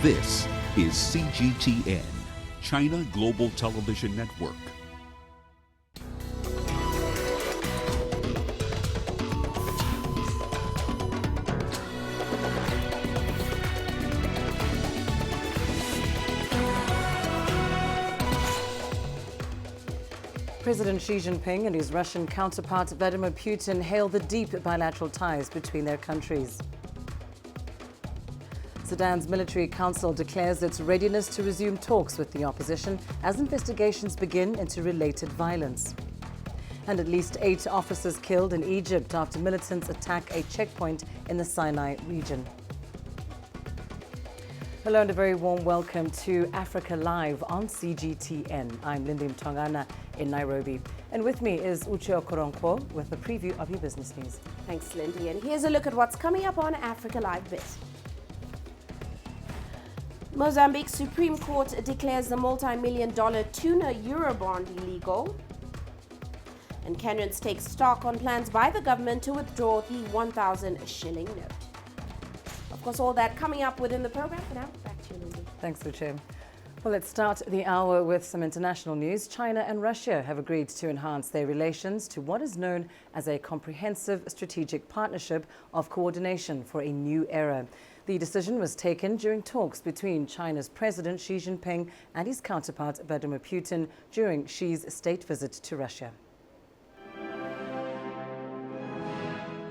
This is CGTN, China Global Television Network. President Xi Jinping and his Russian counterpart Vladimir Putin hailed the deep bilateral ties between their countries. Sudan's military council declares its readiness to resume talks with the opposition as investigations begin into related violence. And at least 8 officers killed in Egypt after militants attack a checkpoint in the Sinai region. Hello and a very warm welcome to Africa Live on CGTN. I'm Lindy Mtongana in Nairobi. And with me is Uche Okoronkwo with a preview of your business news. Thanks, Lindy. And here's a look at what's coming up on Africa Live Bit. Mozambique's Supreme Court declares the multi-million-dollar tuna Eurobond illegal. And Kenyans take stock on plans by the government to withdraw the 1,000 shilling note. Of course, all that coming up within the program. For now, back to you, Lindy. Thanks, Uche. Well, let's start the hour with some international news. China and Russia have agreed to enhance their relations to what is known as a comprehensive strategic partnership of coordination for a new era. The decision was taken during talks between China's President Xi Jinping and his counterpart Vladimir Putin during Xi's state visit to Russia.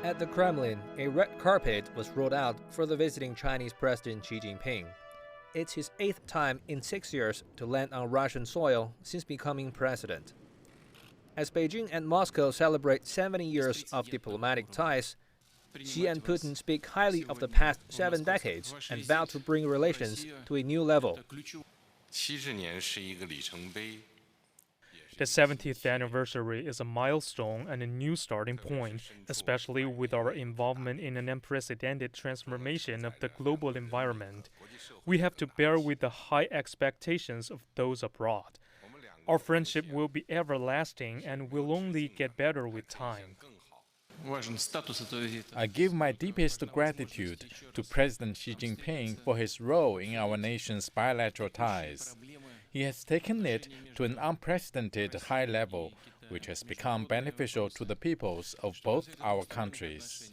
At the Kremlin, a red carpet was rolled out for the visiting Chinese President Xi Jinping. It's his 8th time in 6 years to land on Russian soil since becoming president. As Beijing and Moscow celebrate 70 years of diplomatic ties, Xi and Putin speak highly of the past 7 decades and vow to bring relations to a new level. The 70th anniversary is a milestone and a new starting point, especially with our involvement in an unprecedented transformation of the global environment. We have to bear with the high expectations of those abroad. Our friendship will be everlasting and will only get better with time. I give my deepest gratitude to President Xi Jinping for his role in our nation's bilateral ties. He has taken it to an unprecedented high level, which has become beneficial to the peoples of both our countries.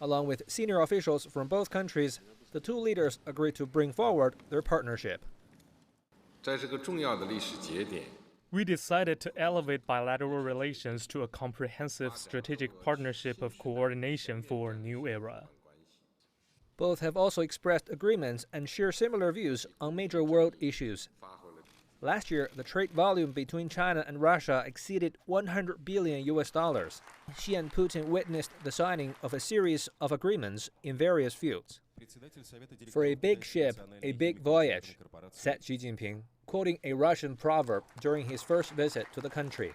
Along with senior officials from both countries, the two leaders agreed to bring forward their partnership. We decided to elevate bilateral relations to a comprehensive strategic partnership of coordination for a new era. Both have also expressed agreements and share similar views on major world issues. Last year, the trade volume between China and Russia exceeded $100 billion. Xi and Putin witnessed the signing of a series of agreements in various fields. For a big ship, a big voyage, said Xi Jinping, quoting a Russian proverb during his first visit to the country.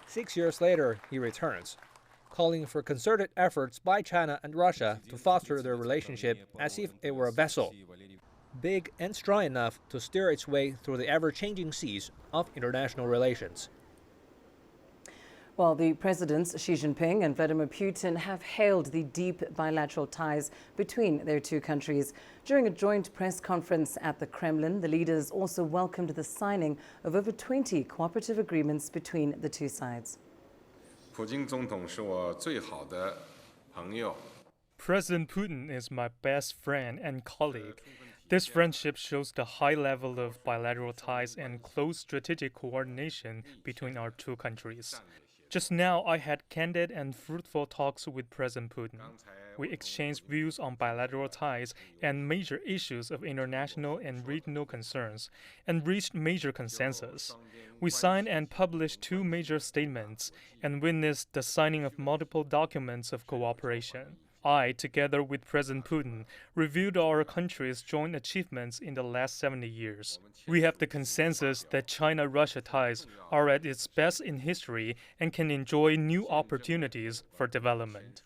6 years later, he returns, calling for concerted efforts by China and Russia to foster their relationship as if it were a vessel, big and strong enough to steer its way through the ever-changing seas of international relations. Well, the presidents Xi Jinping and Vladimir Putin have hailed the deep bilateral ties between their two countries. During a joint press conference at the Kremlin, the leaders also welcomed the signing of over 20 cooperative agreements between the two sides. President Putin is my best friend and colleague. This friendship shows the high level of bilateral ties and close strategic coordination between our two countries. Just now, I had candid and fruitful talks with President Putin. We exchanged views on bilateral ties and major issues of international and regional concerns, and reached major consensus. We signed and published 2 major statements and witnessed the signing of multiple documents of cooperation. I, together with President Putin, reviewed our country's joint achievements in the last 70 years. We have the consensus that China-Russia ties are at its best in history and can enjoy new opportunities for development.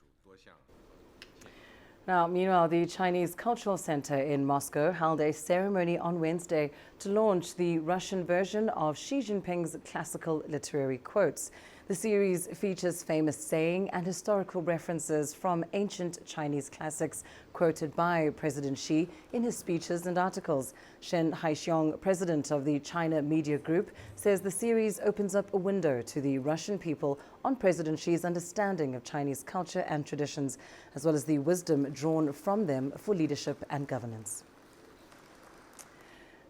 Now, meanwhile, the Chinese Cultural Center in Moscow held a ceremony on Wednesday to launch the Russian version of Xi Jinping's classical literary quotes. The The series features famous saying and historical references from ancient Chinese classics quoted by President Xi in his speeches and articles. Shen Haixiong, president of the China Media Group, says the series opens up a window to the Russian people on President Xi's understanding of Chinese culture and traditions, as well as the wisdom drawn from them for leadership and governance.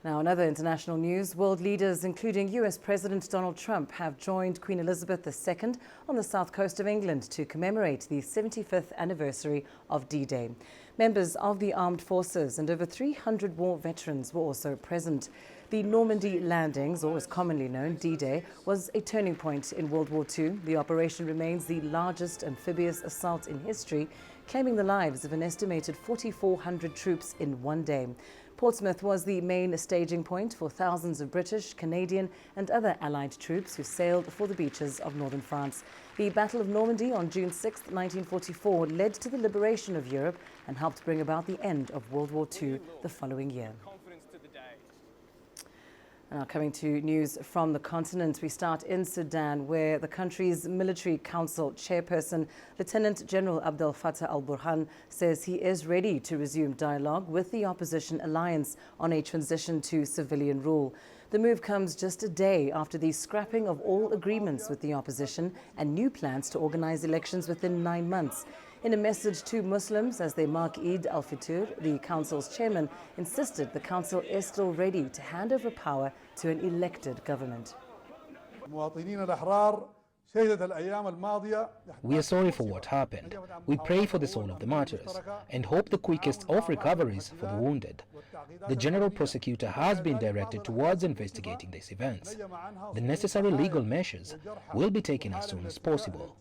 Now, in other international news, world leaders, including US President Donald Trump, have joined Queen Elizabeth II on the south coast of England to commemorate the 75th anniversary of D-Day. Members of the armed forces and over 300 war veterans were also present. The Normandy landings, or as commonly known, D-Day, was a turning point in World War II. The operation remains the largest amphibious assault in history, claiming the lives of an estimated 4,400 troops in one day. Portsmouth was the main staging point for thousands of British, Canadian and other Allied troops who sailed for the beaches of northern France. The Battle of Normandy on June 6, 1944 led to the liberation of Europe and helped bring about the end of World War II the following year. Now coming to news from the continent, we start in Sudan, where the country's military council chairperson, Lieutenant General Abdel Fattah al-Burhan, says he is ready to resume dialogue with the opposition alliance on a transition to civilian rule. The move comes just a day after the scrapping of all agreements with the opposition and new plans to organize elections within 9 months. In a message to Muslims as they mark Eid al-Fitr, the council's chairman insisted the council is still ready to hand over power to an elected government. We are sorry for what happened. We pray for the soul of the martyrs and hope the quickest of recoveries for the wounded. The General Prosecutor has been directed towards investigating these events. The necessary legal measures will be taken as soon as possible,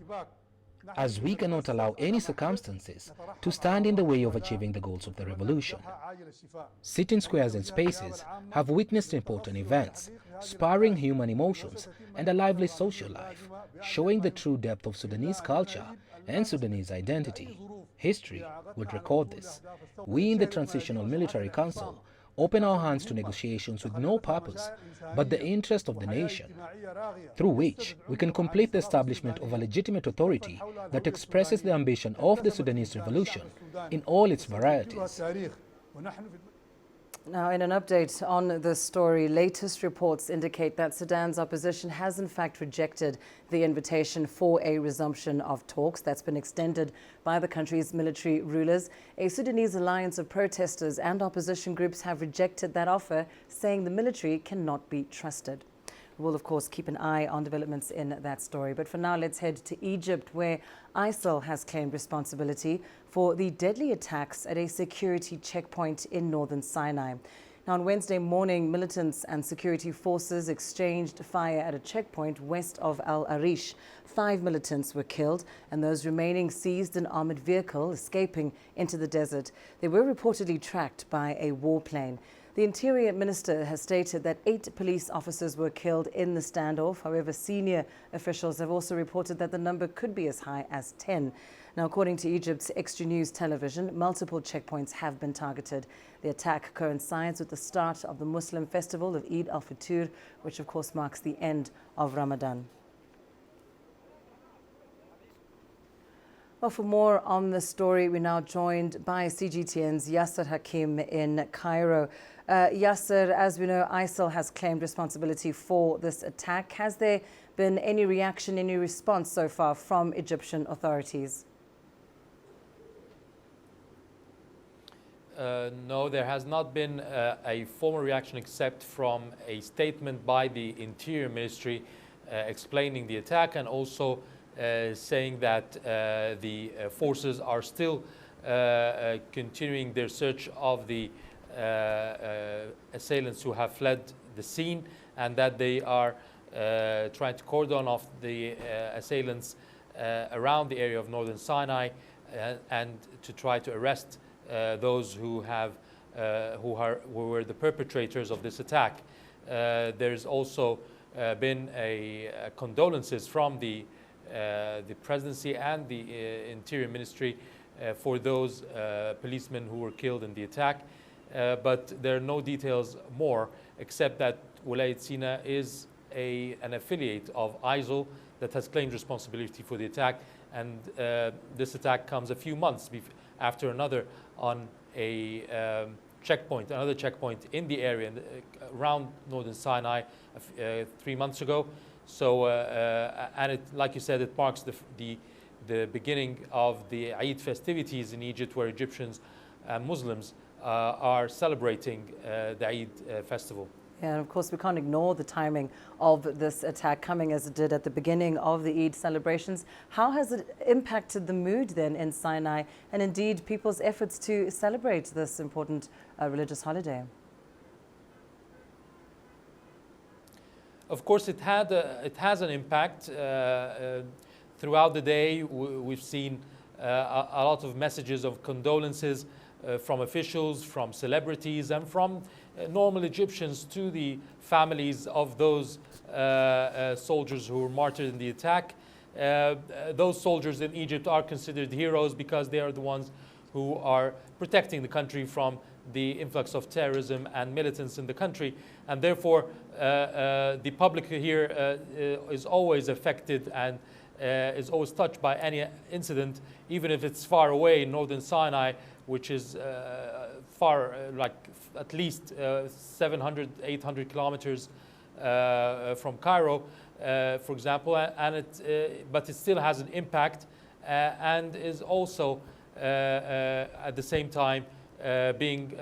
as we cannot allow any circumstances to stand in the way of achieving the goals of the revolution. Sitting squares and spaces have witnessed important events, sparring human emotions and a lively social life, showing the true depth of Sudanese culture and Sudanese identity. History would record this. We in the Transitional Military Council open our hands to negotiations with no purpose but the interest of the nation, through which we can complete the establishment of a legitimate authority that expresses the ambition of the Sudanese revolution in all its varieties. Now, in an update on this story, latest reports indicate that Sudan's opposition has in fact rejected the invitation for a resumption of talks that's been extended by the country's military rulers. A Sudanese alliance of protesters and opposition groups have rejected that offer, saying the military cannot be trusted. We'll, of course, keep an eye on developments in that story. But for now, let's head to Egypt, where ISIL has claimed responsibility for the deadly attacks at a security checkpoint in northern Sinai. Now, on Wednesday morning, militants and security forces exchanged fire at a checkpoint west of Al Arish. 5 militants were killed, and those remaining seized an armored vehicle, escaping into the desert. They were reportedly tracked by a warplane. The Interior Minister has stated that 8 police officers were killed in the standoff. However, senior officials have also reported that the number could be as high as 10. Now, according to Egypt's Extra News television, multiple checkpoints have been targeted. The attack coincides with the start of the Muslim festival of Eid al-Fitr, which of course marks the end of Ramadan. Well, for more on this story, we're now joined by CGTN's Yasser Hakim in Cairo. Yasser, as we know, ISIL has claimed responsibility for this attack. Has there been any reaction, any response so far from Egyptian authorities? No, there has not been a formal reaction except from a statement by the Interior Ministry explaining the attack and also saying that the forces are still continuing their search of the assailants who have fled the scene, and that they are trying to cordon off the assailants around the area of northern Sinai and to try to arrest those who were the perpetrators of this attack. There's also been condolences from the presidency and the Interior Ministry for those policemen who were killed in the attack. But there are no details more, except that Wilayat Sina is an affiliate of ISIL, that has claimed responsibility for the attack. And this attack comes a few months after another on a another checkpoint in the area around northern Sinai 3 months ago. So, and like you said, it marks the beginning of the Eid festivities in Egypt, where Egyptians and Muslims are celebrating the Eid festival. Yeah, and of course, we can't ignore the timing of this attack coming as it did at the beginning of the Eid celebrations. How has it impacted the mood then in Sinai and indeed people's efforts to celebrate this important religious holiday? Of course, it has an impact. Throughout the day, we've seen a lot of messages of condolences from officials, from celebrities, and from normal Egyptians to the families of those soldiers who were martyred in the attack. Those soldiers in Egypt are considered heroes because they are the ones who are protecting the country from the influx of terrorism and militants in the country. And therefore, the public here is always affected and is always touched by any incident, even if it's far away in northern Sinai, which is far, like at least 700, 800 kilometers from Cairo, for example, and but it still has an impact and is also at the same time being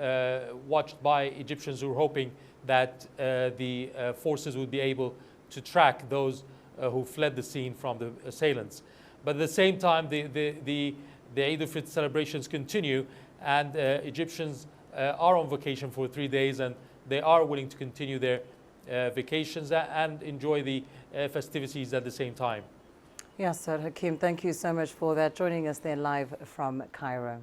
watched by Egyptians who are hoping that the forces would be able to track those who fled the scene from the assailants. But at the same time, the Eid al-Fitr celebrations continue, and Egyptians are on vacation for 3 days, and they are willing to continue their vacations and enjoy the festivities at the same time. Yes, sir. Hakeem, thank you so much for that, joining us there live from Cairo.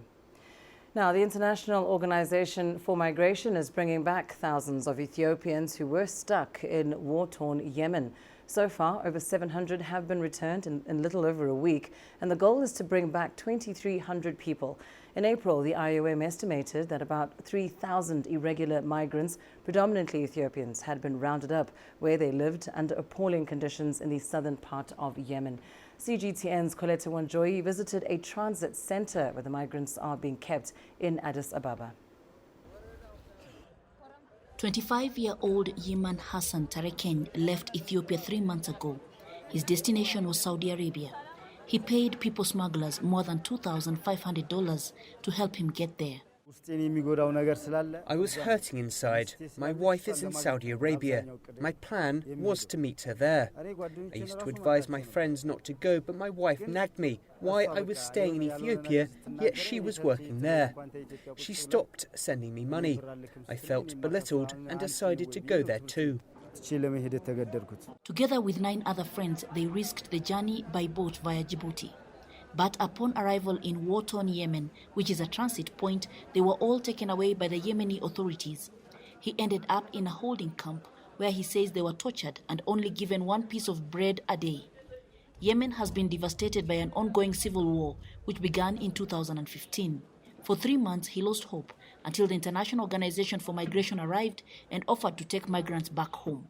Now, the International Organization for Migration is bringing back thousands of Ethiopians who were stuck in war-torn Yemen. So far, over 700 have been returned in little over a week, and the goal is to bring back 2,300 people. In April, the IOM estimated that about 3,000 irregular migrants, predominantly Ethiopians, had been rounded up where they lived under appalling conditions in the southern part of Yemen. CGTN's Coletta Wanjoyi visited a transit center where the migrants are being kept in Addis Ababa. 25-year-old Yiman Hassan Tarekeng left Ethiopia 3 months ago. His destination was Saudi Arabia. He paid people smugglers more than $2,500 to help him get there. I was hurting inside. My wife is in Saudi Arabia. My plan was to meet her there. I used to advise my friends not to go, but my wife nagged me why I was staying in Ethiopia, yet she was working there. She stopped sending me money. I felt belittled and decided to go there too. Together with 9 other friends, they risked the journey by boat via Djibouti. But upon arrival in war-torn Yemen, which is a transit point, they were all taken away by the Yemeni authorities. He ended up in a holding camp where he says they were tortured and only given 1 piece of bread a day. Yemen has been devastated by an ongoing civil war, which began in 2015. For 3 months, he lost hope until the International Organization for Migration arrived and offered to take migrants back home.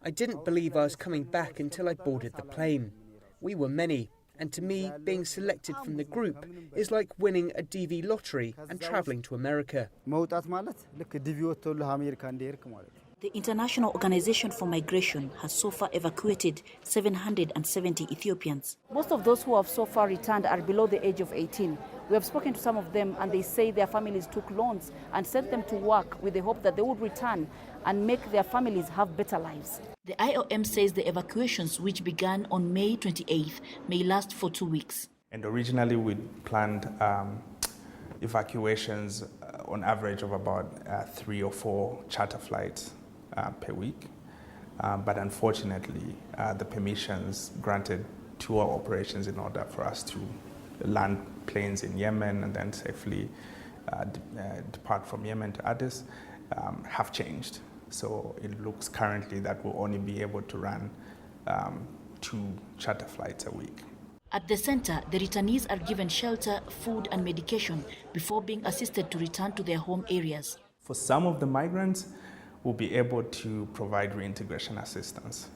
I didn't believe I was coming back until I boarded the plane. We were many, and to me, being selected from the group is like winning a DV lottery and travelling to America. The International Organization for Migration has so far evacuated 770 Ethiopians. Most of those who have so far returned are below the age of 18. We have spoken to some of them, and they say their families took loans and sent them to work with the hope that they would return and make their families have better lives. The IOM says the evacuations, which began on May 28th, may last for 2 weeks. And originally we planned evacuations on average of about 3 or 4 charter flights per week. But unfortunately, the permissions granted to our operations in order for us to land planes in Yemen and then safely depart from Yemen to Addis have changed. So it looks currently that we'll only be able to run 2 charter flights a week. At the center, the returnees are given shelter, food and medication before being assisted to return to their home areas. For some of the migrants, we'll be able to provide reintegration assistance.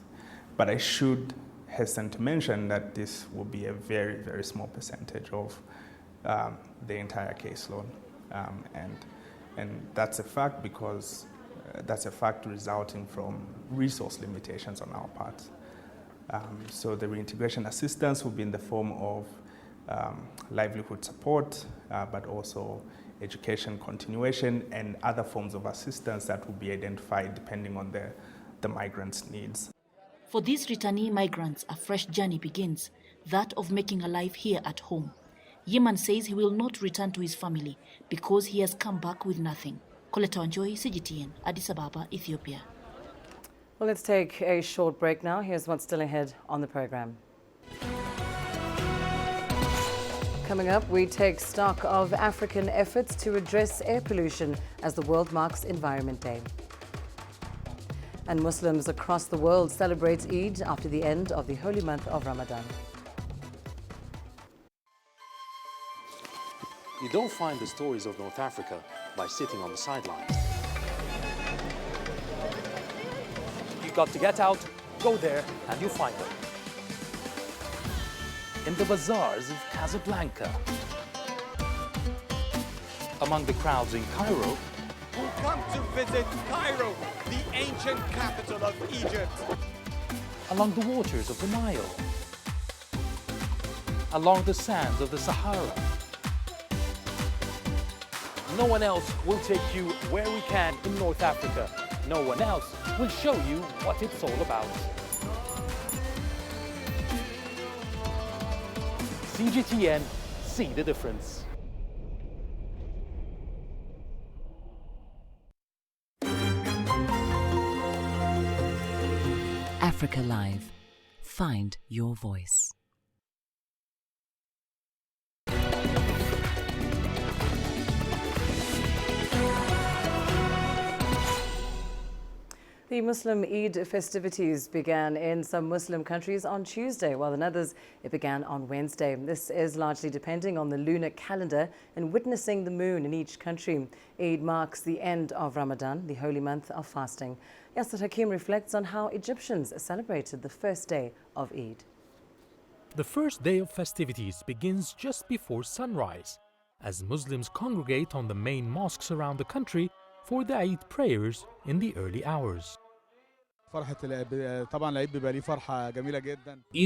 But I should hasten to mention that this will be a very, very small percentage of the entire caseload. And that's a fact because that's a fact resulting from resource limitations on our part. So the reintegration assistance will be in the form of livelihood support, but also education continuation and other forms of assistance that will be identified depending on the migrants' needs. For these returnee migrants, a fresh journey begins, that of making a life here at home. Yeman says he will not return to his family because he has come back with nothing. Coletta Wanjoy, CGTN, Addis Ababa, Ethiopia. Well, let's take a short break now. Here's what's still ahead on the program. Coming up, we take stock of African efforts to address air pollution as the world marks Environment Day. And Muslims across the world celebrate Eid after the end of the holy month of Ramadan. You don't find the stories of North Africa by sitting on the sidelines. You've got to get out, go there, and you'll find them. In the bazaars of Casablanca. Among the crowds in Cairo. Who come to visit Cairo, the ancient capital of Egypt. Along the waters of the Nile. Along the sands of the Sahara. No one else will take you where we can in North Africa. No one else will show you what it's all about. CGTN, see the difference. Africa Live. Find your voice. The Muslim Eid festivities began in some Muslim countries on Tuesday, while in others it began on Wednesday. This is largely depending on the lunar calendar and witnessing the moon in each country. Eid marks the end of Ramadan, the holy month of fasting. Yasser Hakim reflects on how Egyptians celebrated the first day of Eid. The first day of festivities begins just before sunrise, as Muslims congregate on the main mosques around the country for the Eid prayers in the early hours. Eid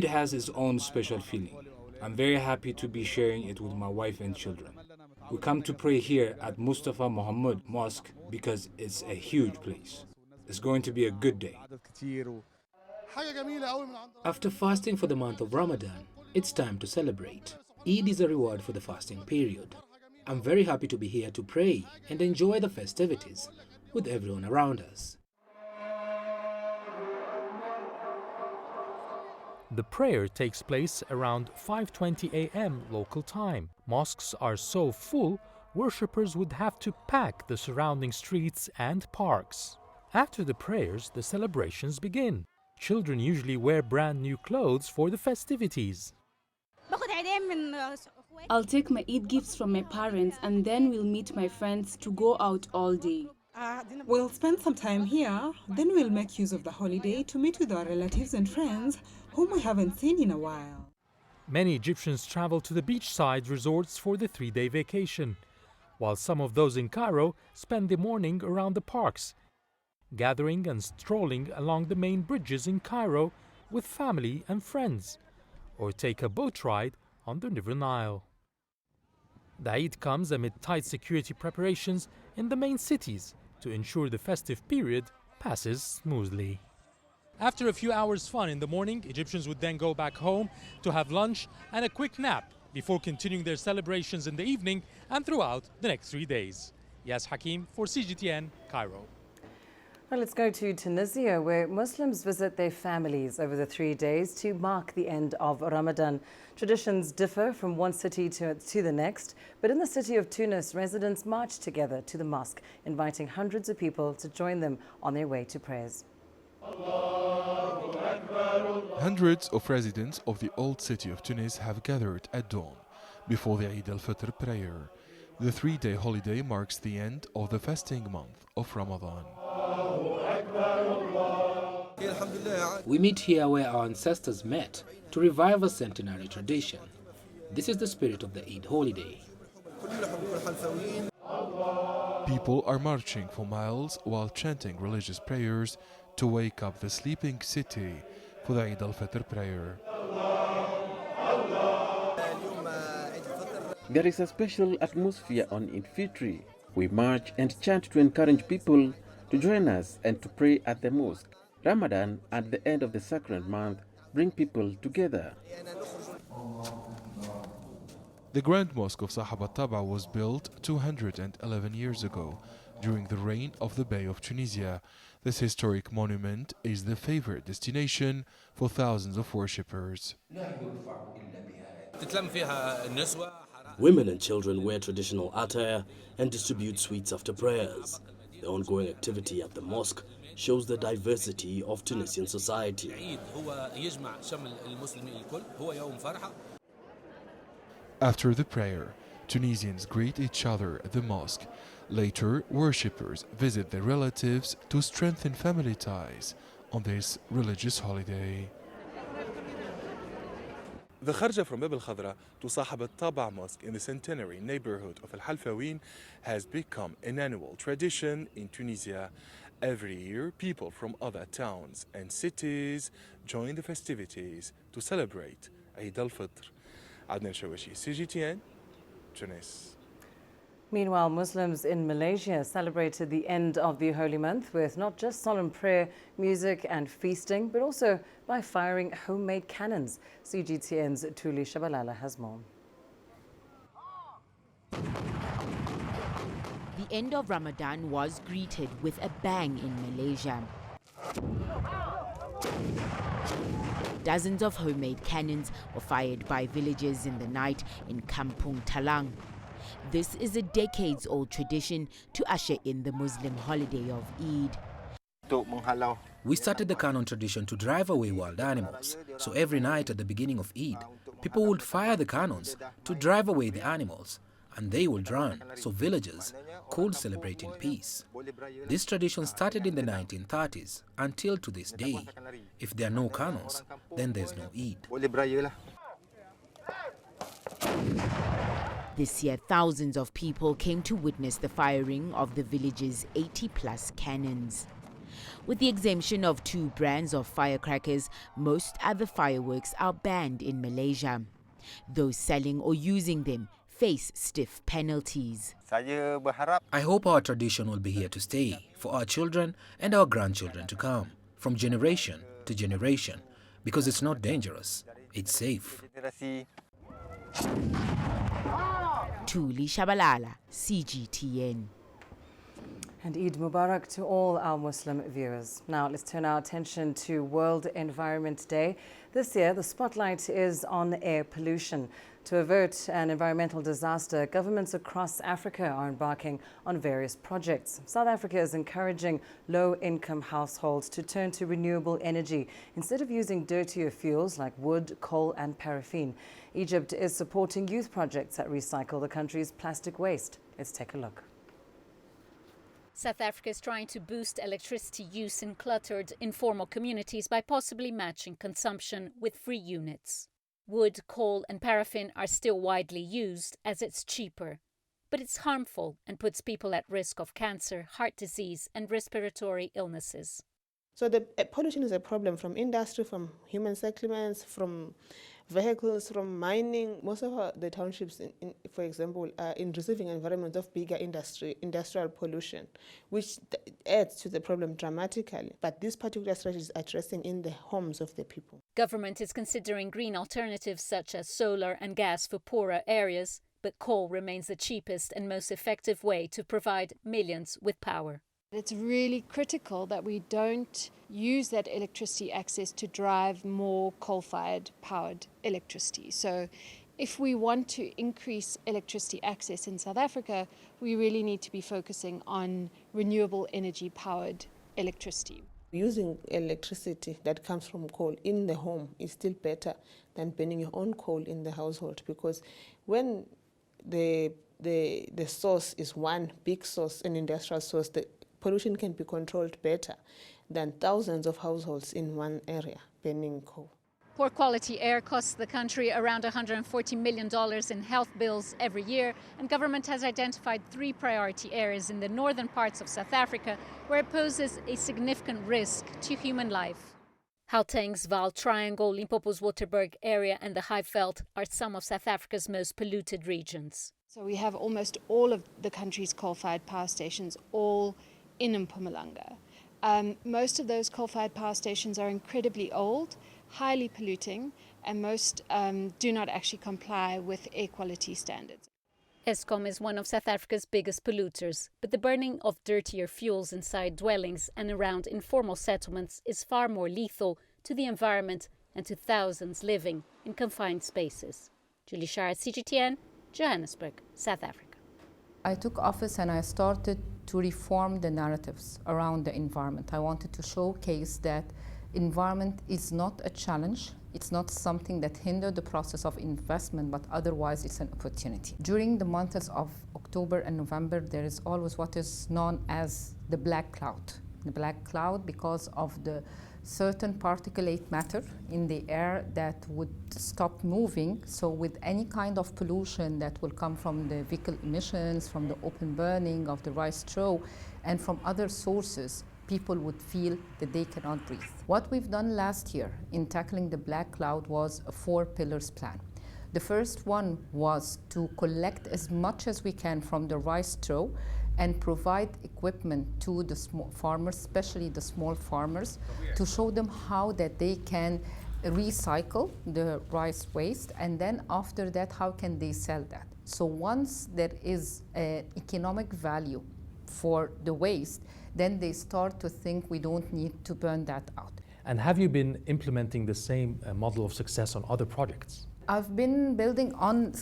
has its own special feeling. I'm very happy to be sharing it with my wife and children. We come to pray here at Mustafa Muhammad Mosque because it's a huge place. It's going to be a good day. After fasting for the month of Ramadan, it's time to celebrate. Eid is a reward for the fasting period. I'm very happy to be here to pray and enjoy the festivities with everyone around us. The prayer takes place around 5:20 a.m. local time. Mosques are so full, worshippers would have to pack the surrounding streets and parks. After the prayers, the celebrations begin. Children usually wear brand new clothes for the festivities. I'll take my Eid gifts from my parents and then we'll meet my friends to go out all day. We'll spend some time here, then we'll make use of the holiday to meet with our relatives and friends whom we haven't seen in a while. Many Egyptians travel to the beachside resorts for the 3-day vacation, while some of those in Cairo spend the morning around the parks, gathering and strolling along the main bridges in Cairo with family and friends, or take a boat ride on the River Nile. The Eid comes amid tight security preparations in the main cities to ensure the festive period passes smoothly. After a few hours fun in the morning, Egyptians would then go back home to have lunch and a quick nap before continuing their celebrations in the evening and throughout the next 3 days. Yas Hakim for CGTN, Cairo. Well, let's go to Tunisia, where Muslims visit their families over the 3 days to mark the end of Ramadan. Traditions differ from one city to the next, but in the city of Tunis, residents march together to the mosque, inviting hundreds of people to join them on their way to prayers. Hundreds of residents of the old city of Tunis have gathered at dawn before the Eid al-Fitr prayer. The 3-day holiday marks the end of the fasting month of Ramadan. We meet here where our ancestors met to revive a centenary tradition. This is the spirit of the Eid holiday. People are marching for miles while chanting religious prayers to wake up the sleeping city for the Eid al-Fitr prayer. There is a special atmosphere on Eid Fitri. We march and chant to encourage people to join us and to pray at the mosque. Ramadan, at the end of the sacred month, bring people together. The Grand Mosque of Sahab al-Taba was built 211 years ago, during the reign of the Bey of Tunisia. This historic monument is the favorite destination for thousands of worshippers. Women and children wear traditional attire and distribute sweets after prayers. The ongoing activity at the mosque shows the diversity of Tunisian society. After the prayer, Tunisians greet each other at the mosque. Later, worshippers visit their relatives to strengthen family ties on this religious holiday. The Kharja from Bab al-Khadra to Sahab al-Taba Mosque in the centenary neighborhood of Al-Halfaween has become an annual tradition in Tunisia. Every year, people from other towns and cities join the festivities to celebrate Eid al-Fitr. Adnan Shawashi, CGTN, Tunis. Meanwhile, Muslims in Malaysia celebrated the end of the holy month with not just solemn prayer, music and feasting, but also by firing homemade cannons. CGTN's Tuli Shabalala has more. The end of Ramadan was greeted with a bang in Malaysia. Dozens of homemade cannons were fired by villagers in the night in Kampung Talang. This is a decades-old tradition to usher in the Muslim holiday of Eid. We started the cannon tradition to drive away wild animals. So every night at the beginning of Eid, people would fire the cannons to drive away the animals, and they would run so villagers could celebrate in peace. This tradition started in the 1930s until to this day. If there are no cannons, then there's no Eid. This year, thousands of people came to witness the firing of the village's 80-plus cannons. With the exemption of 2 brands of firecrackers, most other fireworks are banned in Malaysia. Those selling or using them face stiff penalties. I hope our tradition will be here to stay for our children and our grandchildren to come, from generation to generation, because it's not dangerous, it's safe. Tuli Shabalala, CGTN. And Eid Mubarak to all our Muslim viewers. Now let's turn our attention to World Environment Day. This year, the spotlight is on air pollution. To avert an environmental disaster, governments across Africa are embarking on various projects. South Africa is encouraging low-income households to turn to renewable energy instead of using dirtier fuels like wood, coal and paraffin. Egypt is supporting youth projects that recycle the country's plastic waste. Let's take a look. South Africa is trying to boost electricity use in cluttered, informal communities by possibly matching consumption with free units. Wood, coal and paraffin are still widely used as it's cheaper, but it's harmful and puts people at risk of cancer, heart disease and respiratory illnesses. So the pollution is a problem from industry, from human settlements, from vehicles, from mining. Most of the townships, for example, are in receiving environment of bigger industrial pollution, which adds to the problem dramatically. But this particular strategy is addressing in the homes of the people. Government is considering green alternatives such as solar and gas for poorer areas, but coal remains the cheapest and most effective way to provide millions with power. It's really critical that we don't use that electricity access to drive more coal-fired powered electricity. So if we want to increase electricity access in South Africa, we really need to be focusing on renewable energy powered electricity. Using electricity that comes from coal in the home is still better than burning your own coal in the household, because when the source is one big source, an industrial source, the pollution can be controlled better than thousands of households in one area burning coal. Poor quality air costs the country around $140 million in health bills every year, and government has identified 3 priority areas in the northern parts of South Africa where it poses a significant risk to human life. Gauteng's Vaal Triangle, Limpopo's Waterberg area and the Highveld are some of South Africa's most polluted regions. So we have almost all of the country's coal-fired power stations all in Mpumalanga. Most of those coal-fired power stations are incredibly old, highly polluting, and most do not actually comply with air quality standards. Eskom is one of South Africa's biggest polluters, but the burning of dirtier fuels inside dwellings and around informal settlements is far more lethal to the environment and to thousands living in confined spaces. Julie Shah, CGTN, Johannesburg, South Africa. I took office and I started to reform the narratives around the environment. I wanted to showcase that environment is not a challenge. It's not something that hinders the process of investment, but otherwise it's an opportunity. During the months of October and November, there is always what is known as the black cloud. The black cloud because of the certain particulate matter in the air that would stop moving. So with any kind of pollution that will come from the vehicle emissions, from the open burning of the rice straw, and from other sources, people would feel that they cannot breathe. What we've done last year in tackling the black cloud was a 4-pillars plan. The first one was to collect as much as we can from the rice straw and provide equipment to the small farmers, especially the small farmers, to show them how that they can recycle the rice waste, and then after that, how can they sell that? So once there is an economic value for the waste, then they start to think we don't need to burn that out. And have you been implementing the same model of success on other projects? I've been building on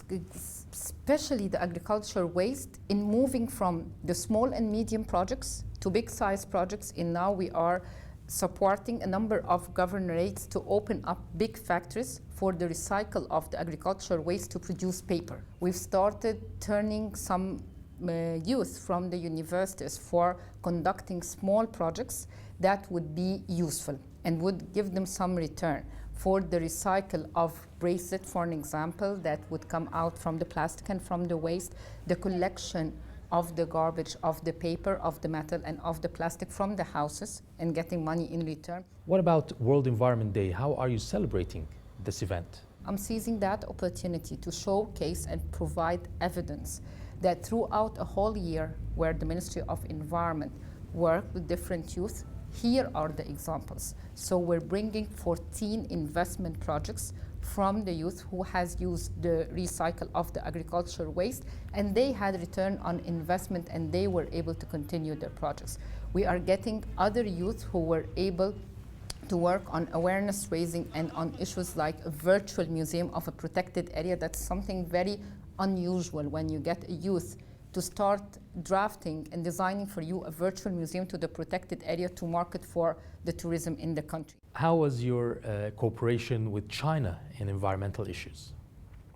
especially the agricultural waste in moving from the small and medium projects to big size projects, and now we are supporting a number of governorates to open up big factories for the recycle of the agricultural waste to produce paper. We've started turning some youth from the universities for conducting small projects that would be useful and would give them some return for the recycle of bracelet, for an example, that would come out from the plastic and from the waste, the collection of the garbage, of the paper, of the metal and of the plastic from the houses and getting money in return. What about World Environment Day? How are you celebrating this event? I'm seizing that opportunity to showcase and provide evidence that throughout a whole year where the Ministry of Environment worked with different youth, here are the examples. So we're bringing 14 investment projects from the youth who has used the recycle of the agricultural waste, and they had return on investment and they were able to continue their projects. We are getting other youth who were able to work on awareness raising and on issues like a virtual museum of a protected area. That's something very unusual when you get a youth to start drafting and designing for you a virtual museum to the protected area to market for the tourism in the country. How was your cooperation with China in environmental issues?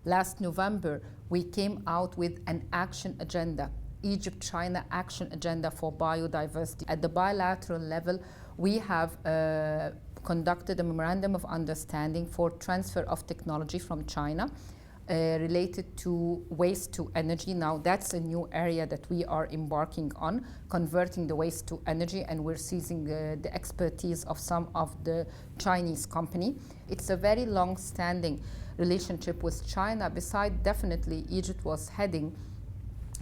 Last November, we came out with an action agenda, Egypt-China action agenda for biodiversity. At the bilateral level, we have conducted a memorandum of understanding for transfer of technology from China related to waste to energy. Now that's a new area that we are embarking on, converting the waste to energy, and we're seizing the expertise of some of the Chinese company. It's a very long-standing relationship with China. Besides, definitely Egypt was heading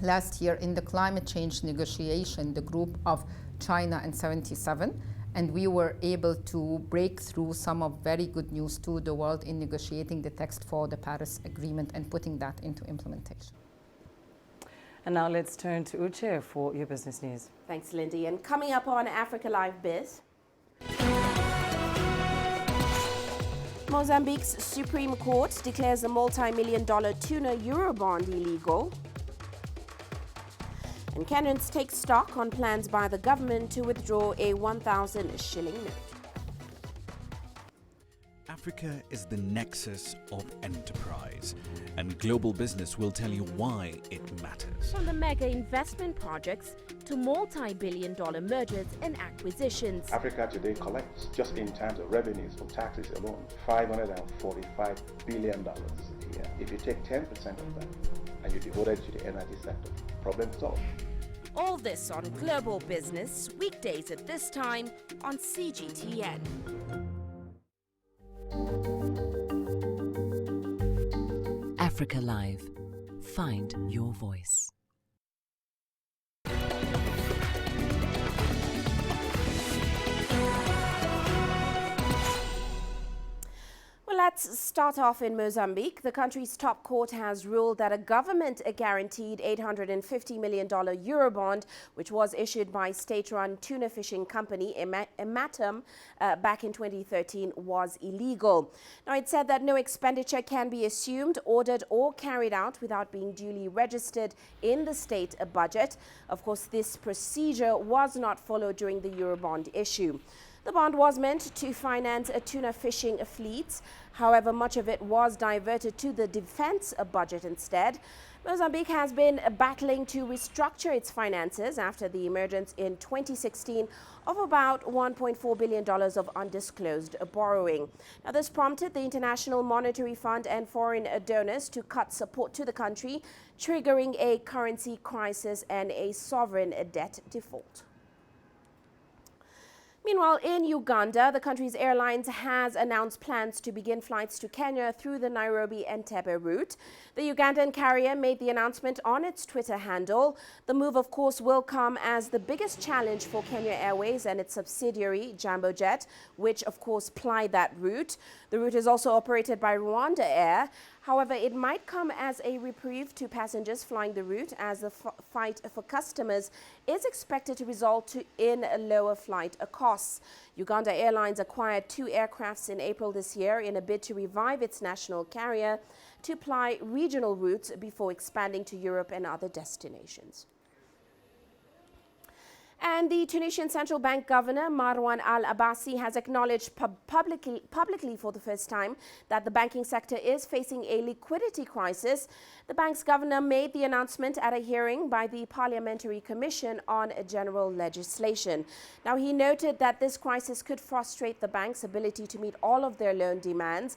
last year in the climate change negotiation, the group of China and 77. And we were able to break through some of very good news to the world in negotiating the text for the Paris Agreement and putting that into implementation. And now let's turn to Uche for your business news. Thanks, Lindy. And coming up on Africa Live Biz, Mozambique's Supreme Court declares a multi-million-dollar tuna Eurobond illegal. And Kenyans take stock on plans by the government to withdraw a 1,000 shilling note. Africa is the nexus of enterprise, and global business will tell you why it matters. From the mega investment projects to multi-billion-dollar mergers and acquisitions. Africa today collects, just in terms of revenues from taxes alone, $545 billion a year. If you take 10% of that and you devote it to the energy sector, problem solved. All this on Global Business, weekdays at this time on CGTN. Africa Live. Find your voice. Well, let's start off in Mozambique. The country's top court has ruled that a government-guaranteed $850 million Eurobond, which was issued by state-run tuna fishing company Ematum back in 2013, was illegal. Now, it said that no expenditure can be assumed, ordered or carried out without being duly registered in the state budget. Of course, this procedure was not followed during the Eurobond issue. The bond was meant to finance a tuna fishing fleet. However, much of it was diverted to the defense budget instead. Mozambique has been battling to restructure its finances after the emergence in 2016 of about $1.4 billion of undisclosed borrowing. Now, this prompted the International Monetary Fund and foreign donors to cut support to the country, triggering a currency crisis and a sovereign debt default. Meanwhile, in Uganda, the country's airlines has announced plans to begin flights to Kenya through the Nairobi-Entebbe route. The Ugandan carrier made the announcement on its Twitter handle. The move, of course, will come as the biggest challenge for Kenya Airways and its subsidiary, Jambo Jet, which, of course, ply that route. The route is also operated by Rwanda Air. However, it might come as a reprieve to passengers flying the route, as the fight for customers is expected to result in lower flight costs. Uganda Airlines acquired 2 aircrafts in April this year in a bid to revive its national carrier to ply regional routes before expanding to Europe and other destinations. And the Tunisian Central Bank Governor Marwan al-Abbasi has acknowledged publicly for the first time that the banking sector is facing a liquidity crisis. The bank's governor made the announcement at a hearing by the Parliamentary Commission on General Legislation. Now, he noted that this crisis could frustrate the bank's ability to meet all of their loan demands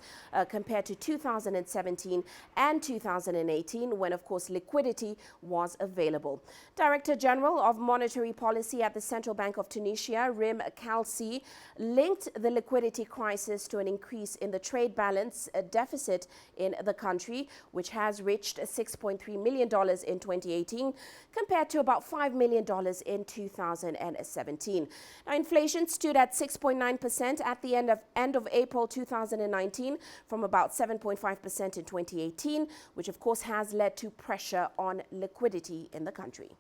compared to 2017 and 2018, when, of course, liquidity was available. Director General of Monetary Policy at the Central Bank of Tunisia, Rim Kalsi, linked the liquidity crisis to an increase in the trade balance deficit in the country, which has reached $6.3 million in 2018 compared to about $5 million in 2017. Now, inflation stood at 6.9% at the end of April 2019 from about 7.5% in 2018, which of course has led to pressure on liquidity in the country.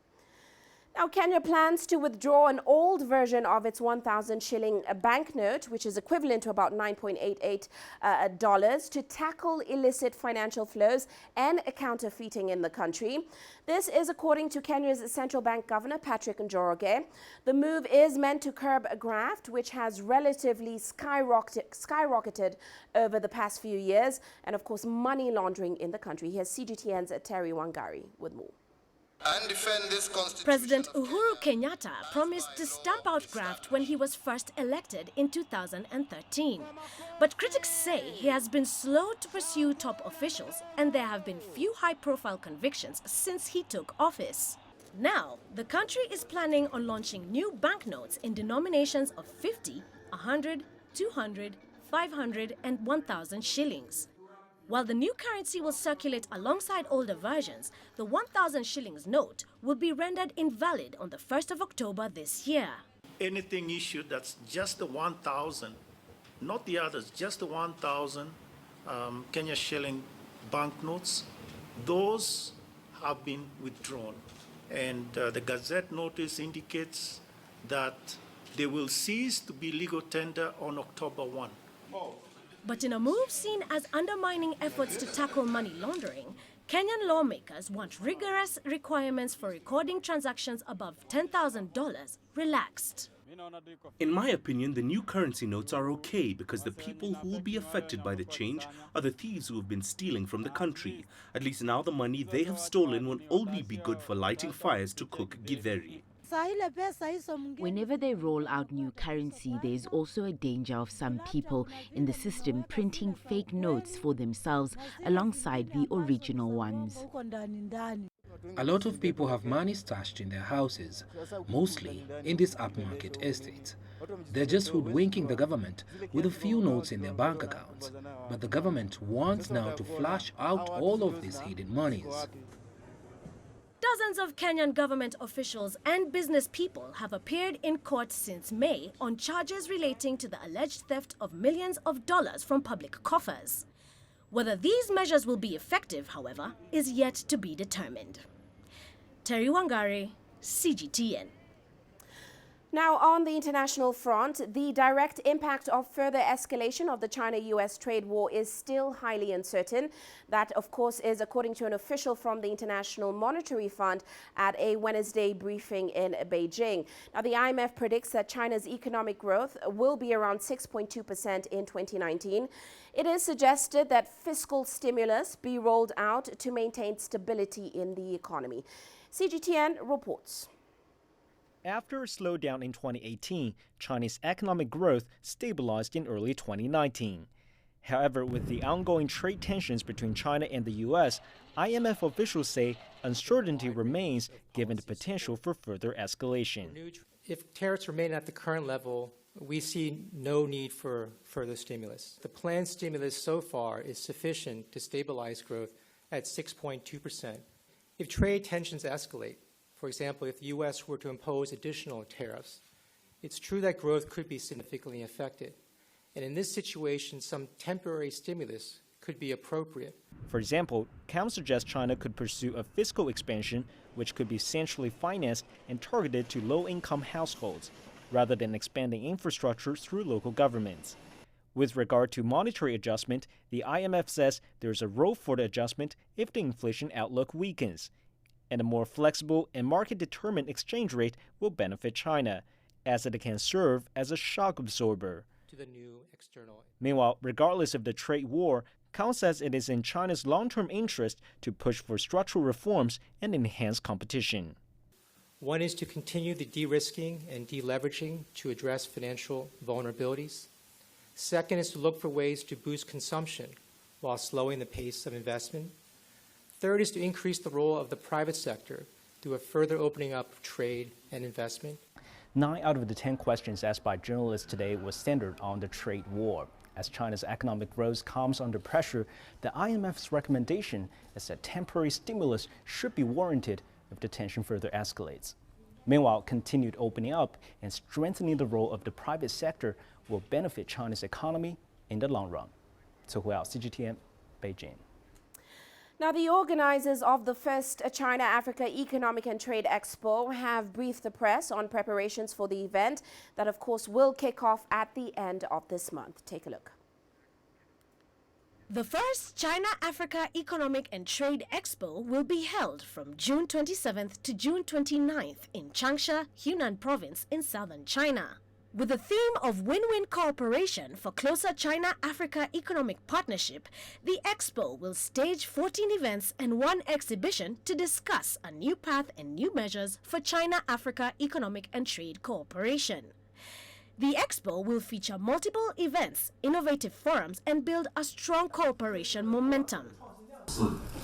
Now, Kenya plans to withdraw an old version of its 1,000 shilling banknote, which is equivalent to about $9.88, to tackle illicit financial flows and counterfeiting in the country. This is according to Kenya's central bank governor, Patrick Njoroge. The move is meant to curb graft, which has relatively skyrocketed over the past few years, and of course money laundering in the country. Here's CGTN's Terry Wangari with more. And defend this Constitution. President Uhuru Kenyatta promised to stamp out graft when he was first elected in 2013. But critics say he has been slow to pursue top officials, and there have been few high-profile convictions since he took office. Now, the country is planning on launching new banknotes in denominations of 50, 100, 200, 500 and 1,000 shillings. While the new currency will circulate alongside older versions, the 1,000 shillings note will be rendered invalid on the 1st of October this year. Anything issued that's just the 1,000, not the others, just the 1,000 Kenya shilling banknotes, those have been withdrawn. And the Gazette notice indicates that they will cease to be legal tender on October 1. But in a move seen as undermining efforts to tackle money laundering, Kenyan lawmakers want rigorous requirements for recording transactions above $10,000 relaxed. In my opinion, the new currency notes are okay because the people who will be affected by the change are the thieves who have been stealing from the country. At least now the money they have stolen will only be good for lighting fires to cook githeri. Whenever they roll out new currency, there is also a danger of some people in the system printing fake notes for themselves alongside the original ones. A lot of people have money stashed in their houses, mostly in these upmarket estates. They're just hoodwinking the government with a few notes in their bank accounts. But the government wants now to flush out all of these hidden monies. Dozens of Kenyan government officials and business people have appeared in court since May on charges relating to the alleged theft of millions of dollars from public coffers. Whether these measures will be effective, however, is yet to be determined. Terry Wangari, CGTN. Now, on the international front, the direct impact of further escalation of the China-US trade war is still highly uncertain. That, of course, is according to an official from the International Monetary Fund at a Wednesday briefing in Beijing. Now, the IMF predicts that China's economic growth will be around 6.2% in 2019. It is suggested that fiscal stimulus be rolled out to maintain stability in the economy. CGTN reports. After a slowdown in 2018, Chinese economic growth stabilized in early 2019. However, with the ongoing trade tensions between China and the U.S., IMF officials say uncertainty remains given the potential for further escalation. If tariffs remain at the current level, we see no need for further stimulus. The planned stimulus so far is sufficient to stabilize growth at 6.2%. If trade tensions escalate, for example, if the U.S. were to impose additional tariffs, it's true that growth could be significantly affected. And in this situation, some temporary stimulus could be appropriate. For example, CAM suggests China could pursue a fiscal expansion which could be centrally financed and targeted to low-income households, rather than expanding infrastructure through local governments. With regard to monetary adjustment, the IMF says there's a role for the adjustment if the inflation outlook weakens. And a more flexible and market-determined exchange rate will benefit China, as it can serve as a shock absorber. To the new external. Meanwhile, regardless of the trade war, Kang says it is in China's long-term interest to push for structural reforms and enhance competition. One is to continue the de-risking and deleveraging to address financial vulnerabilities. Second is to look for ways to boost consumption while slowing the pace of investment. Third is to increase the role of the private sector through a further opening up of trade and investment. 9 out of the 10 questions asked by journalists today was centered on the trade war. As China's economic growth comes under pressure, the IMF's recommendation is that temporary stimulus should be warranted if the tension further escalates. Meanwhile, continued opening up and strengthening the role of the private sector will benefit China's economy in the long run. So, CGTN, Beijing. Now, the organizers of the first China-Africa Economic and Trade Expo have briefed the press on preparations for the event that, of course, will kick off at the end of this month. Take a look. The first China-Africa Economic and Trade Expo will be held from June 27th to June 29th in Changsha, Hunan Province in southern China. With the theme of win-win cooperation for closer China-Africa economic partnership, the Expo will stage 14 events and 1 exhibition to discuss a new path and new measures for China-Africa economic and trade cooperation. The Expo will feature multiple events, innovative forums, and build a strong cooperation momentum.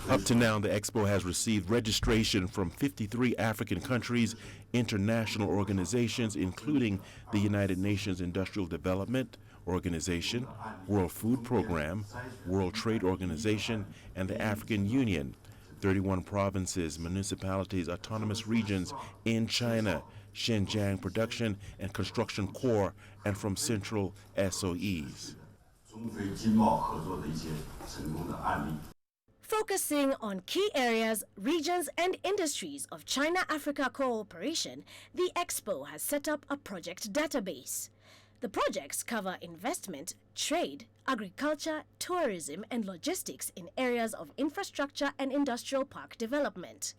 Up to now, the Expo has received registration from 53 African countries, international organizations, including the United Nations Industrial Development Organization, World Food Program, World Trade Organization, and the African Union, 31 provinces, municipalities, autonomous regions in China, Xinjiang Production and Construction Corps, and from central SOEs. Focusing on key areas, regions, and industries of China-Africa cooperation, the Expo has set up a project database. The projects cover investment, trade, agriculture, tourism, and logistics in areas of infrastructure and industrial park development.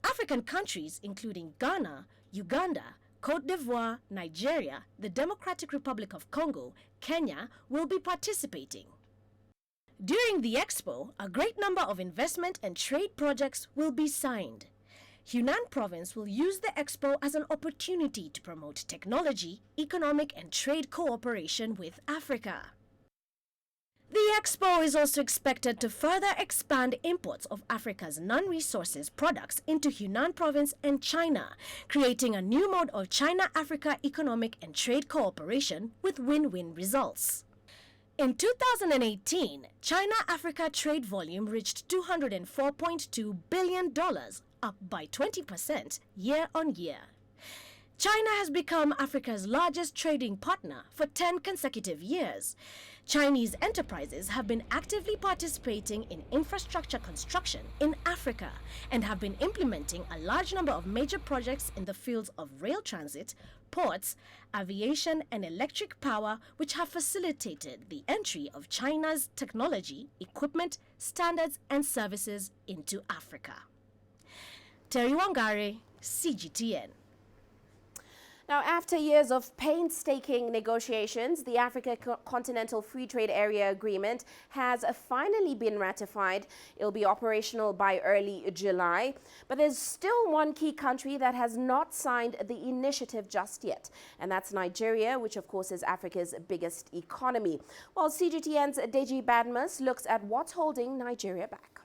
African countries, including Ghana, Uganda, Côte d'Ivoire, Nigeria, the Democratic Republic of Congo, Kenya will be participating. During the expo, a great number of investment and trade projects will be signed. Hunan Province will use the expo as an opportunity to promote technology, economic and trade cooperation with Africa. The expo is also expected to further expand imports of Africa's non-resources products into Hunan Province and China, creating a new mode of China-Africa economic and trade cooperation with win-win results. In 2018, China-Africa trade volume reached $204.2 billion, up by 20% year-on-year. China has become Africa's largest trading partner for 10 consecutive years. Chinese enterprises have been actively participating in infrastructure construction in Africa and have been implementing a large number of major projects in the fields of rail transit, ports, aviation, and electric power, which have facilitated the entry of China's technology, equipment, standards, and services into Africa. Terry Wangare, CGTN. Now, after years of painstaking negotiations, the Africa Continental Free Trade Area Agreement has finally been ratified. It'll be operational by early July. But there's still one key country that has not signed the initiative just yet, and that's Nigeria, which of course is Africa's biggest economy. Well, CGTN's Deji Badmus looks at what's holding Nigeria back.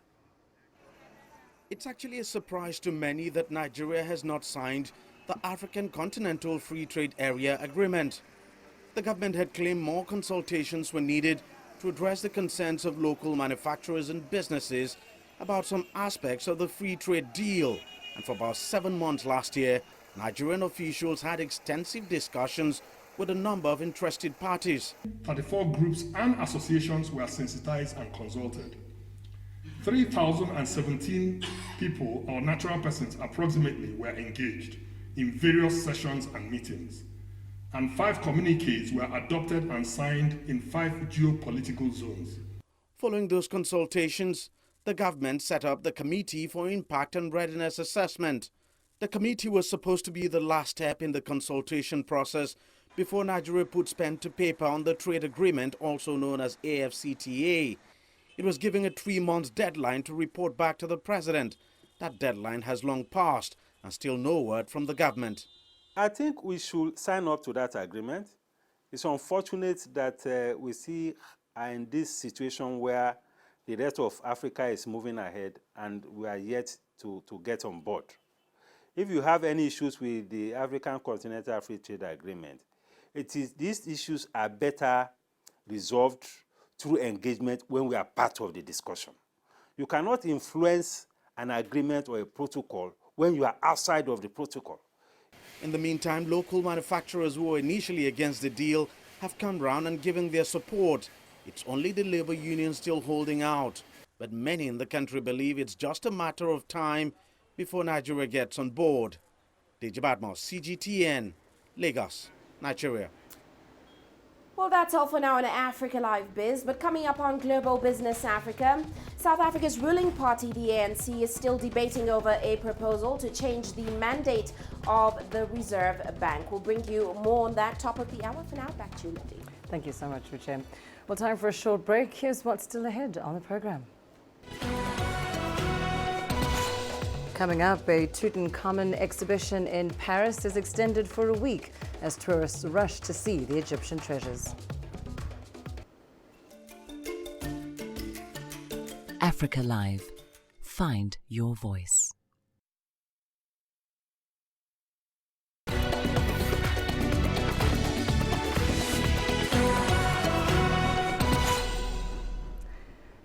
It's actually a surprise to many that Nigeria has not signed the African Continental Free Trade Area Agreement. The government had claimed more consultations were needed to address the concerns of local manufacturers and businesses about some aspects of the free trade deal. And for about 7 months last year, Nigerian officials had extensive discussions with a number of interested parties. 34 groups and associations were sensitized and consulted. 3,017 people or natural persons approximately were engaged in various sessions and meetings, and 5 communiques were adopted and signed in 5 geopolitical zones. Following those consultations, the government set up the Committee for Impact and Readiness Assessment. The committee was supposed to be the last step in the consultation process before Nigeria puts pen to paper on the trade agreement, also known as AFCTA. It was giving a 3-month deadline to report back to the president. That deadline has long passed, and still no word from the government. I think we should sign up to that agreement. It's unfortunate that we see in this situation where the rest of Africa is moving ahead and we are yet to get on board. If you have any issues with the African Continental Free Trade Agreement, these issues are better resolved through engagement when we are part of the discussion. You cannot influence an agreement or a protocol when you are outside of the protocol. In the meantime, local manufacturers who were initially against the deal have come round and given their support. It's only the labor union still holding out. But many in the country believe it's just a matter of time before Nigeria gets on board. Deji Badmus, CGTN, Lagos, Nigeria. Well, that's all for now on Africa Live Biz, but coming up on Global Business Africa, South Africa's ruling party, the ANC, is still debating over a proposal to change the mandate of the Reserve Bank. We'll bring you more on that top of the hour. For now, back to you, Lindy. Thank you so much, Ruche. Well, time for a short break. Here's what's still ahead on the program. Coming up, a Tutankhamun exhibition in Paris is extended for a week as tourists rush to see the Egyptian treasures. Africa Live. Find your voice.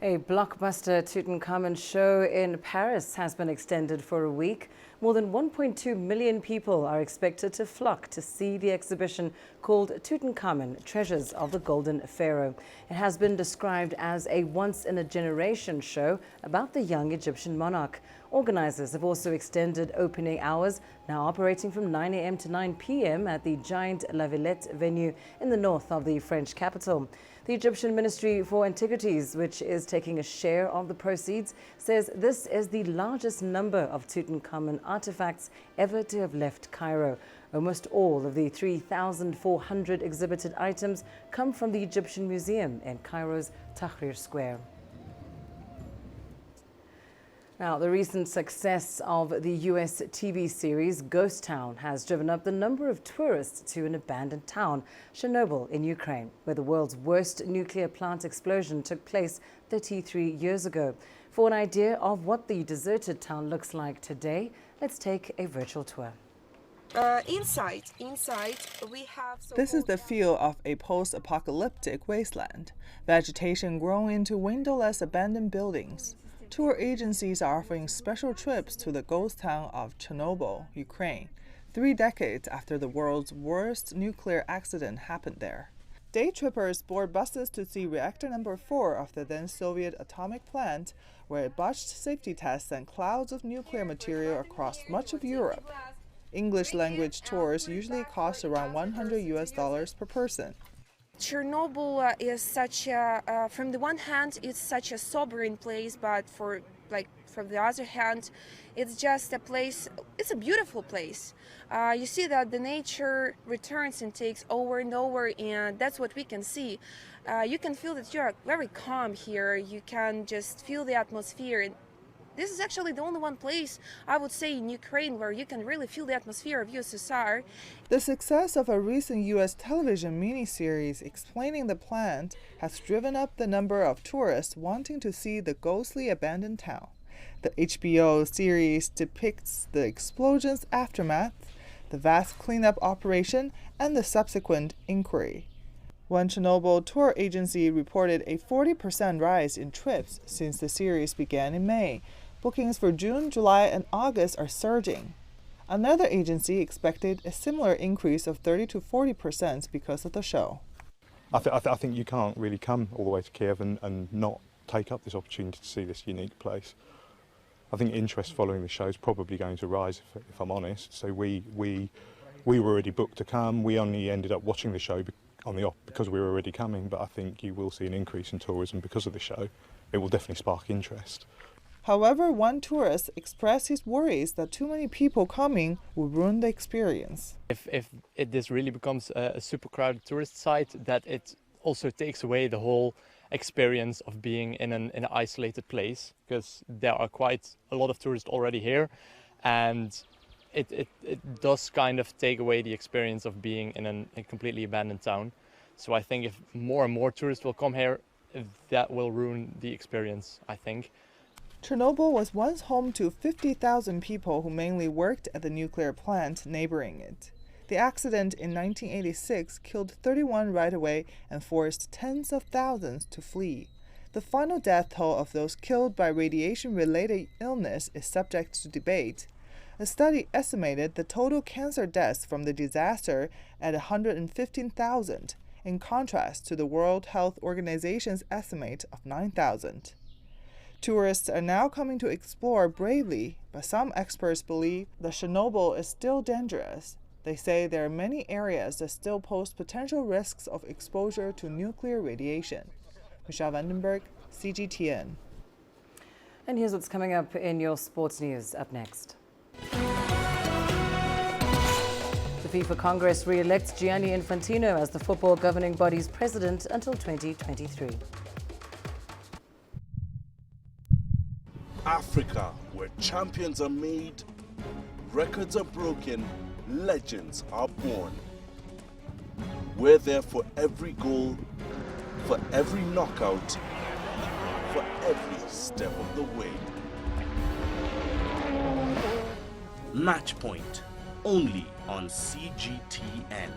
A blockbuster Tutankhamun show in Paris has been extended for a week. More than 1.2 million people are expected to flock to see the exhibition called Tutankhamun, Treasures of the Golden Pharaoh. It has been described as a once-in-a-generation show about the young Egyptian monarch. Organisers have also extended opening hours, now operating from 9 a.m. to 9 p.m. at the giant La Villette venue in the north of the French capital. The Egyptian Ministry for Antiquities, which is taking a share of the proceeds, says this is the largest number of Tutankhamun artifacts ever to have left Cairo. Almost all of the 3,400 exhibited items come from the Egyptian Museum in Cairo's Tahrir Square. Now, the recent success of the US TV series Ghost Town has driven up the number of tourists to an abandoned town, Chernobyl in Ukraine, where the world's worst nuclear plant explosion took place 33 years ago. For an idea of what the deserted town looks like today, let's take a virtual tour. Inside, we have... This is the feel of a post-apocalyptic wasteland. Vegetation growing into windowless abandoned buildings. Tour agencies are offering special trips to the ghost town of Chernobyl, Ukraine, 3 decades after the world's worst nuclear accident happened there. Day trippers board buses to see reactor number 4 of the then Soviet atomic plant, where it botched safety tests and clouds of nuclear material across much of Europe. English language tours usually cost around $100 per person. Chernobyl is such a, from the one hand, it's such a sobering place, but from the other hand, it's just a place, it's a beautiful place. You see that the nature returns and takes over and over, and that's what we can see. You can feel that you're very calm here. You can just feel the atmosphere. This is actually the only one place, I would say, in Ukraine where you can really feel the atmosphere of USSR. The success of a recent U.S. television miniseries explaining the plant has driven up the number of tourists wanting to see the ghostly abandoned town. The HBO series depicts the explosion's aftermath, the vast cleanup operation, and the subsequent inquiry. One Chernobyl tour agency reported a 40% rise in trips since the series began in May. Bookings for June, July, and August are surging. Another agency expected a similar increase of 30 to 40% because of the show. I think you can't really come all the way to Kiev and not take up this opportunity to see this unique place. I think interest following the show is probably going to rise, if I'm honest. So we were already booked to come. We only ended up watching the show because we were already coming, but I think you will see an increase in tourism because of the show. It will definitely spark interest. However, one tourist expressed his worries that too many people coming will ruin the experience. If this really becomes a super crowded tourist site, that it also takes away the whole experience of being in an isolated place, because there are quite a lot of tourists already here, and it does kind of take away the experience of being in a completely abandoned town. So I think if more and more tourists will come here, that will ruin the experience, I think. Chernobyl was once home to 50,000 people who mainly worked at the nuclear plant neighboring it. The accident in 1986 killed 31 right away and forced tens of thousands to flee. The final death toll of those killed by radiation-related illness is subject to debate. A study estimated the total cancer deaths from the disaster at 115,000, in contrast to the World Health Organization's estimate of 9,000. Tourists are now coming to explore bravely, but some experts believe that Chernobyl is still dangerous. They say there are many areas that still pose potential risks of exposure to nuclear radiation. Michelle Vandenberg, CGTN. And here's what's coming up in your sports news up next. The FIFA Congress re-elects Gianni Infantino as the football governing body's president until 2023. Africa, where champions are made, records are broken, legends are born. We're there for every goal, for every knockout, for every step of the way. Match Point, only on CGTN.